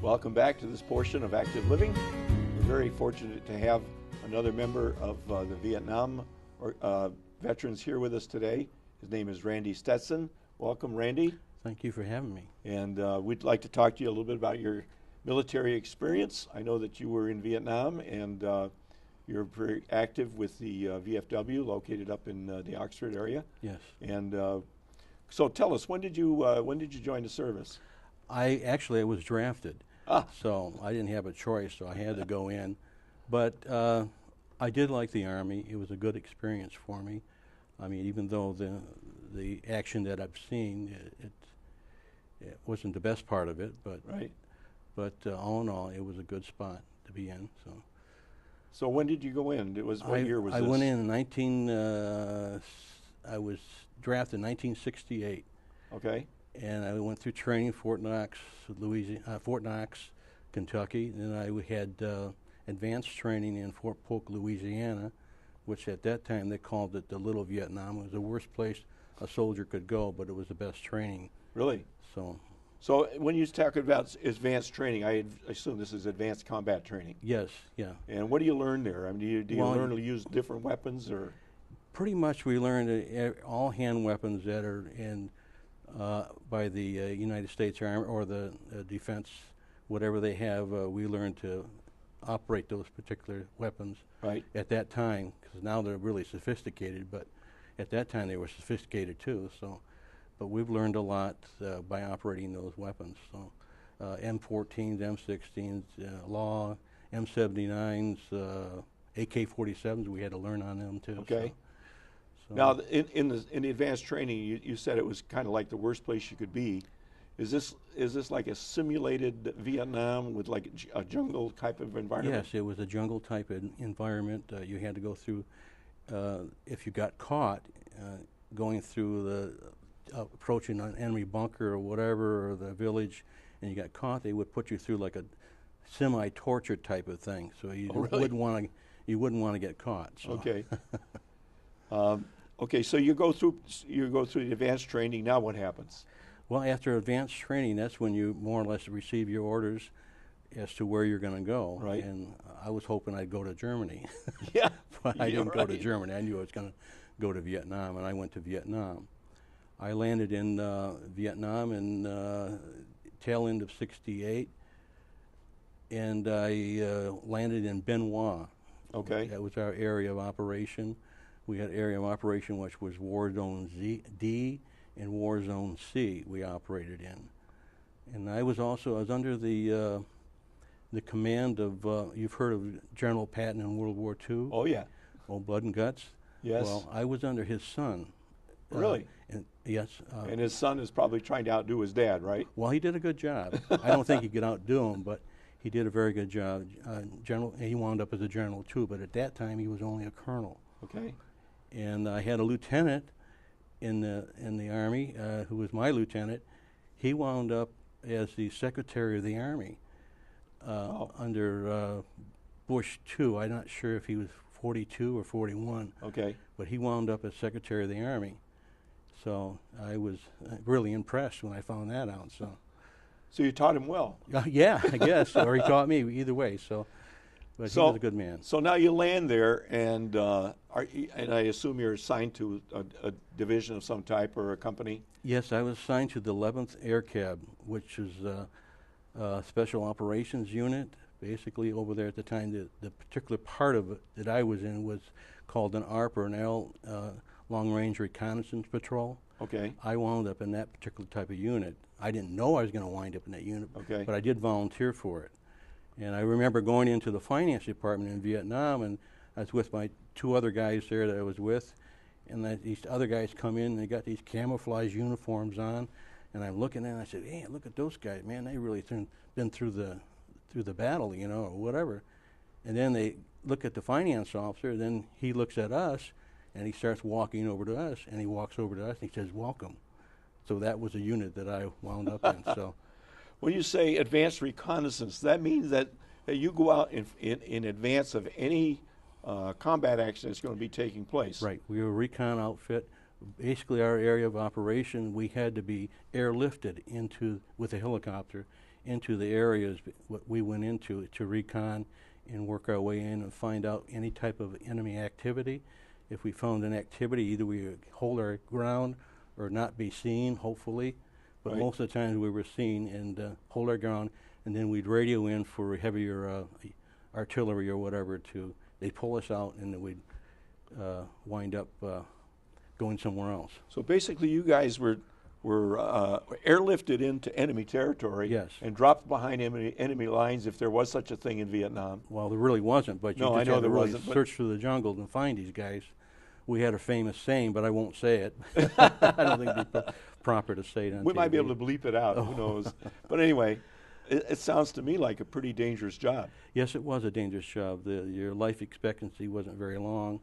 Welcome back to this portion of Active Living. We're very fortunate to have another member of the Vietnam veterans here with us today. His name is Randy Stetson. Welcome, Randy. Thank you for having me. And we'd like to talk to you a little bit about your military experience. I know that you were in Vietnam, and you're very active with the VFW located up in the Oxford area. Yes. And so tell us, when did you join the service? I was drafted, so I didn't have a choice, so I had to go in. But I did like the Army. It was a good experience for me. I mean, even though the action that I've seen, it wasn't the best part of it, but right. But all in all, it was a good spot to be in. So when did you go in? What year was this? I went in I was drafted in 1968. Okay. And I went through training Fort Knox, Kentucky. Then I had advanced training in Fort Polk, Louisiana, which at that time they called it the Little Vietnam. It was the worst place a soldier could go, but it was the best training. Really? So when you talk about advanced training, I assume this is advanced combat training. Yes, yeah. And what do you learn there? I mean, do you learn to use different weapons, or? Pretty much we learned all hand weapons that are in by the United States Army or the defense, whatever they have. We learned to operate those particular weapons. Right. At that time, because now they're really sophisticated, but at that time they were sophisticated too. So. But we've learned a lot by operating those weapons. So, M14s, M16s, Law, M79s, AK-47s. We had to learn on them too. Okay. So now, in the advanced training, you said it was kind of like the worst place you could be. Is this like a simulated Vietnam with like a jungle type of environment? Yes, it was a jungle type of environment. You had to go through. If you got caught going through the approaching an enemy bunker or whatever, or the village, and you got caught, they would put you through like a semi-torture type of thing. So you wouldn't want to get caught. So. Okay. Okay. So you go through the advanced training. Now what happens? Well, after advanced training, that's when you more or less receive your orders as to where you're going to go. Right. And I was hoping I'd go to Germany. Yeah. But I didn't go to Germany. I knew I was going to go to Vietnam, and I went to Vietnam. I landed in Vietnam in tail end of '68, and I landed in Bien Hoa. Okay. That was our area of operation. We had area of operation which was War Zone D and War Zone C we operated in. And I was under the command of, you've heard of General Patton in World War II? Oh, yeah. Old Blood and Guts? Yes. Well, I was under his son. Really? Yes. And his son is probably trying to outdo his dad, right? Well, he did a good job. I don't think he could outdo him, but he did a very good job. He wound up as a general too, but at that time he was only a colonel. Okay. And I had a lieutenant in the Army who was my lieutenant. He wound up as the Secretary of the Army under Bush II. I'm not sure if he was 42 or 41. Okay. But he wound up as Secretary of the Army. So I was really impressed when I found that out. So you taught him well. Yeah, I guess, or he taught me. Either way. But he was a good man. So now you land there, and I assume you're assigned to a division of some type or a company. Yes, I was assigned to the 11th Air Cab, which is a special operations unit. Basically, over there at the time, the particular part of it that I was in was called an ARP, or an Long Range Reconnaissance Patrol. Okay. I wound up in that particular type of unit. I didn't know I was going to wind up in that unit, okay, but I did volunteer for it. And I remember going into the finance department in Vietnam, and I was with my two other guys there that I was with, and these other guys come in, and they got these camouflage uniforms on, and I'm looking at it, and I said, hey, look at those guys, man, they really been through the battle, or whatever. And then they look at the finance officer, then he looks at us, and he starts walking over to us, and he walks over to us, and he says, welcome. So that was a unit that I wound up in. So, when you say advanced reconnaissance, that means that you go out in advance of any combat action that's going to be taking place. Right. We were a recon outfit. Basically, our area of operation, we had to be airlifted with a helicopter into the areas what we went into to recon and work our way in and find out any type of enemy activity. If we found an activity, either we would hold our ground or not be seen, hopefully. But Right. most of the times we were seen and hold our ground, and then we'd radio in for heavier artillery or whatever they'd pull us out, and then we'd wind up going somewhere else. So basically, you guys were airlifted into enemy territory. Yes. And dropped behind enemy lines if there was such a thing in Vietnam. Well, there really wasn't, but you No, I just know had to there really wasn't, but- search through the jungle and find these guys. We had a famous saying, but I won't say it. I don't think it'd be proper to say it on We might be TV. able to bleep it out. Who knows? But anyway, it sounds to me like a pretty dangerous job. Yes, it was a dangerous job. Your life expectancy wasn't very long.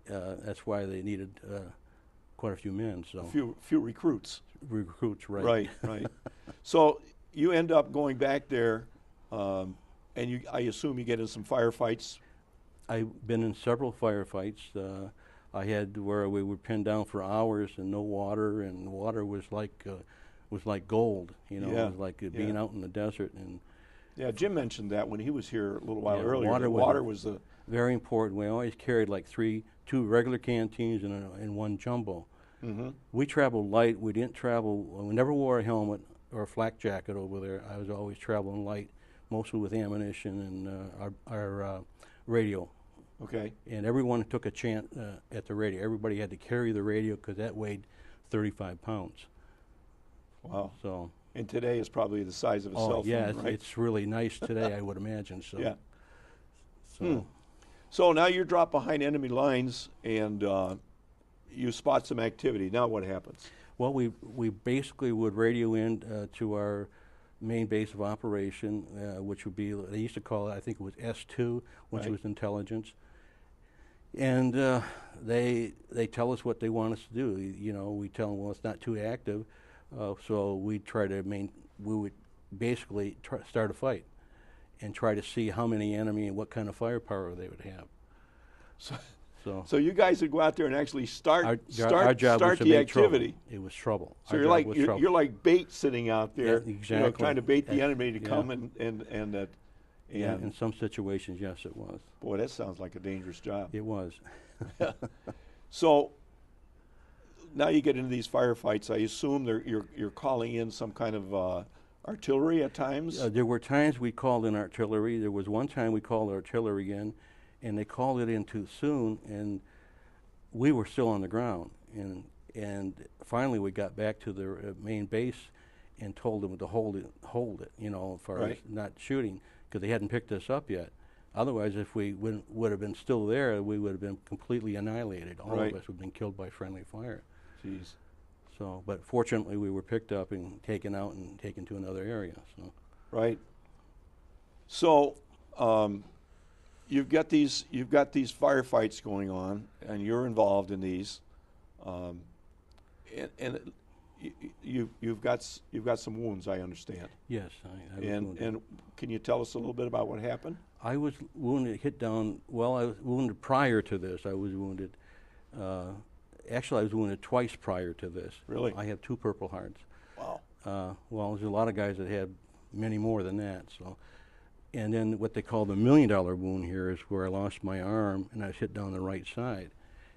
That's why they needed quite a few men. So Few recruits. recruits, right? Right, right. So you end up going back there, and I assume you get in some firefights. I've been in several firefights. I had where we were pinned down for hours and no water, and water was like gold. You know, Yeah, it was like being yeah. out in the desert. And Yeah, Jim mentioned that when he was here a little while Yeah, earlier. water The was- water was the very important. We always carried like two regular canteens and one jumbo. mm-hmm. We traveled light. We didn't travel. We never wore a helmet or a flak jacket over there. I was always traveling light, mostly with ammunition and our radio. Okay. And everyone took a chant at the radio. Everybody had to carry the radio because that weighed 35 pounds. Wow. So. And today is probably the size of a cell phone, yeah, right? it's really nice today, I would imagine. So. Yeah. So. So now you're dropped behind enemy lines, and you spot some activity. Now what happens? Well, we basically would radio in to our main base of operation, which would be, they used to call it, I think it was S2, which Right. was intelligence. And they tell us what they want us to do. You know, we tell them, well, it's not too active, so we would basically start a fight and try to see how many enemy and what kind of firepower they would have. So you guys would go out there and actually start our job was to the make activity. trouble. It was trouble. So Our you're job like was you're, trouble. you're like bait sitting out there, Yeah, exactly. trying to bait the Yeah. enemy to Yeah. come and Yeah, in some situations, yes, it was. boy, that sounds like a dangerous job. It was. So now you get into these firefights. I assume you're calling in some kind of artillery at times. There were times we called in artillery. There was one time we called artillery in, and they called it in too soon, and we were still on the ground. And finally we got back to the main base and told them to hold it, you know, as far as Right. not shooting, because they hadn't picked us up yet. Otherwise, if we would have been still there, we would have been completely annihilated. All Right. of us would have been killed by friendly fire. Jeez. So, but fortunately, we were picked up and taken out and taken to another area. So, Right. So you've got these firefights going on, and you're involved in these, and you've got some wounds, I understand. yes, I was wounded. And can you tell us a little bit about what happened? I was wounded, hit down. Well, I was wounded prior to this. I was wounded. Actually, I was wounded twice prior to this. Really? I have 2 Purple Hearts. Wow. Well, there's a lot of guys that had many more than that. So, and then what they call the $1 million wound here is where I lost my arm and I was hit down the right side,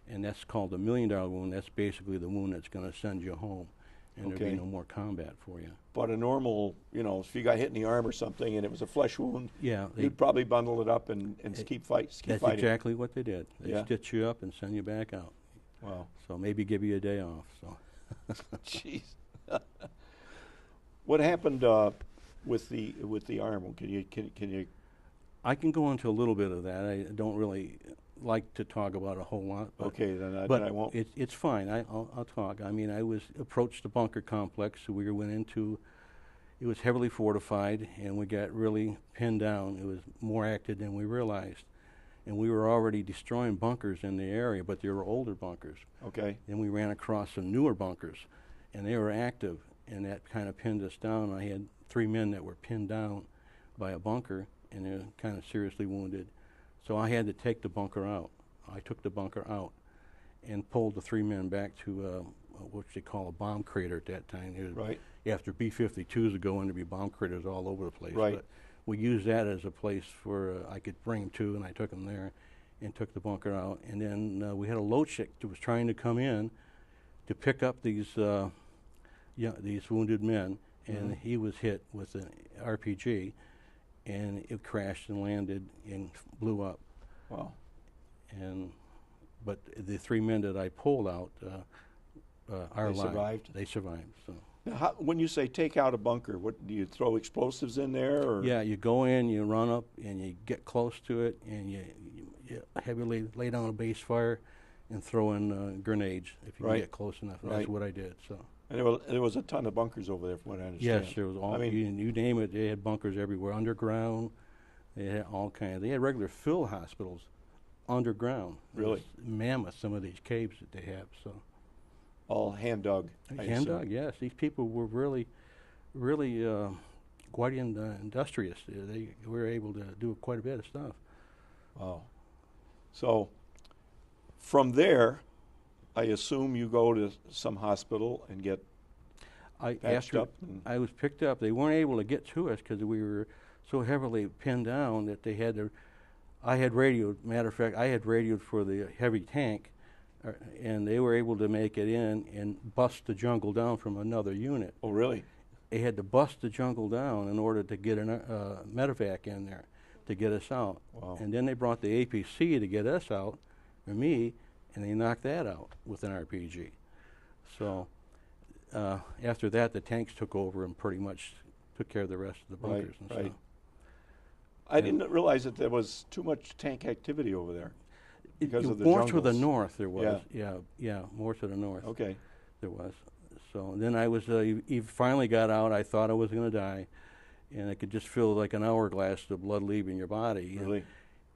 and that's called the $1 million wound. That's basically the wound that's going to send you home, and there'll Okay. be no more combat for you. But a normal, if you got hit in the arm or something and it was a flesh wound, Yeah, you'd probably bundle it up and keep fighting. that's exactly what they did. They Yeah. stitch you up and send you back out. Wow. So maybe give you a day off. So. Jeez. What happened with the arm? Can you? I can go into a little bit of that. I don't really like to talk about a whole lot. But, Okay, then I but won't. it's fine. I'll talk. I mean, I was approached the bunker complex we went into. It was heavily fortified, and we got really pinned down. It was more active than we realized. And we were already destroying bunkers in the area, but they were older bunkers. Okay. Then we ran across some newer bunkers, and they were active, and that kind of pinned us down. I had 3 men that were pinned down by a bunker, and they're kind of seriously wounded. So I had to take the bunker out. I took the bunker out and pulled the 3 men back to what they call a bomb crater at that time. It was Right. After B-52s would go in, there'd be bomb craters all over the place. Right. But we used that as a place where I could bring them to, and I took them there and took the bunker out. And then we had a load ship that was trying to come in to pick up these wounded men, and he was hit with an RPG, and it crashed and landed and blew up. Wow. But the 3 men that I pulled out are alive. Survived? They survived. So. Now, when you say take out a bunker, what do you throw explosives in there? Or? Yeah, you go in, you run up, and you get close to it, and you heavily lay down a base fire and throw in grenades if you can get close enough. That's what I did. So. And there was a ton of bunkers over there, from what I understand. Yes, there was all. I mean, you name it, they had bunkers everywhere, underground. They had all kinds. They had regular field hospitals underground. Really? Mammoth, some of these caves that they have. So. All hand dug. Hand dug, yes. These people were really, really quite industrious. They were able to do quite a bit of stuff. Wow. So, from there, I assume you go to some hospital and get patched up. I was picked up, they weren't able to get to us because we were so heavily pinned down that they had to. I had radioed. Matter of fact, I had radioed for the heavy tank. And they were able to make it in and bust the jungle down from another unit. Oh, really? They had to bust the jungle down in order to get a medevac in there to get us out. Wow. And then they brought the APC to get us out, or me, and they knocked that out with an RPG. So after that, the tanks took over and pretty much took care of the rest of the bunkers and stuff. I didn't realize that there was too much tank activity over there. Because of the more jungles. to the north there was. Yeah, more to the north. Okay. There was. So then I was, he finally got out. I thought I was going to die, and I could just feel like an hourglass of blood leaving your body. Really?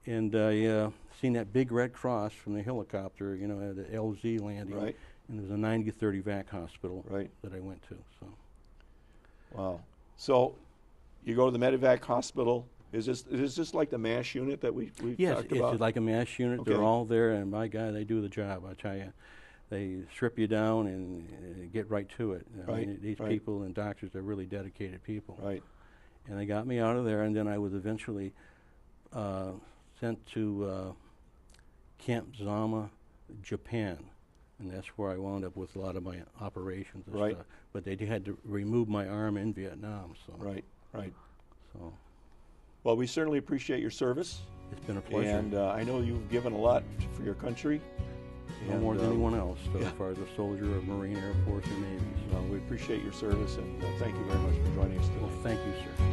And I seen that big red cross from the helicopter, you know, the LZ landing. Right. And there was a 90-30 VAC hospital that I went to. So. Wow. So you go to the medevac hospital. Is this like the MASH unit that we talked about? Yes, it's like a MASH unit. Okay. They're all there, and my God, they do the job, I tell you. They strip you down and get right to it. I mean, these people and doctors are really dedicated people. Right. And they got me out of there, and then I was eventually sent to Camp Zama, Japan. And that's where I wound up with a lot of my operations and stuff. But they had to remove my arm in Vietnam. So. Right. So. Well, we certainly appreciate your service. It's been a pleasure. And I know you've given a lot for your country. No more than anyone else, as far as a soldier or Marine, Air Force, or Navy. So we appreciate your service, and thank you very much for joining us today. Well, thank you, sir.